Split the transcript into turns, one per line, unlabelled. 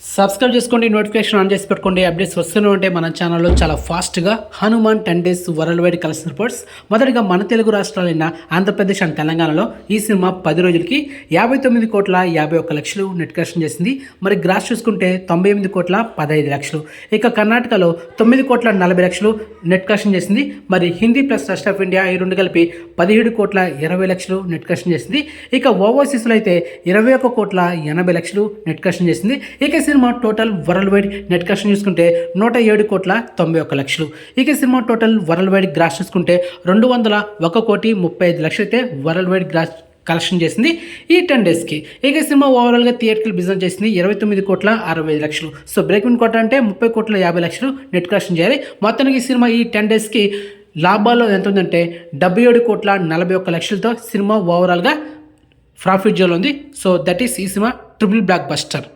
Subscribe చేసుకోండి, notification on చేసి పెట్టుకోండి. అప్డేట్స్ వస్తూనే ఉంటాయి మన ఛానల్లో చాలా ఫాస్ట్గా. Hanuman 10 days world wide collection reports. మొదటిగా మన తెలుగు రాష్ట్రాలైన ఆంధ్రప్రదేశ్ అండ్ తెలంగాణలో ఈ సినిమా 10 రోజులకి 59,51,00,000 నెట్ కలెక్షన్ చేసింది. మరి గ్రాస్ చూసుకుంటే 98,15,00,000. ఇక కర్ణాటకలో 9,40,00,000 నెట్ కలెక్షన్ చేసింది. మరి Hindi plus rest of India ఈ రెండు కలిపి 17,20,00,000 నెట్ కలెక్షన్ చేసింది. ఇక ఓవర్సీస్లో అయితే 21,80,00,000 నెట్ కలెక్షన్ చేసింది. ఇక సినిమా total world wide net collection చూసుకుంటే 107,91,00,000. ఇక సినిమా టోటల్ వరల్డ్ వైడ్ గ్రాస్ చూసుకుంటే 201,35,00,000 అయితే వరల్డ్ వైడ్ గ్రాస్ కలెక్షన్ చేసింది ఈ 10 daysకి. ఇక సినిమా ఓవరాల్గా థియేటర్కి బిజినెస్ చేసింది 29,65,00,000. సో బ్రేక్ ఇన్ కోట అంటే 30,50,00,000 నెట్ కలెక్షన్ చేయాలి. మొత్తానికి ఈ సినిమా ఈ 10 daysకి లాభాల్లో ఎంత ఉందంటే 77,41,00,000తో సినిమా ఓవరాల్గా ప్రాఫిట్ జోన్ ఉంది. సో దట్ ఈస్ ఈ సినిమా ట్రిపుల్ బ్లాక్ బస్టర్.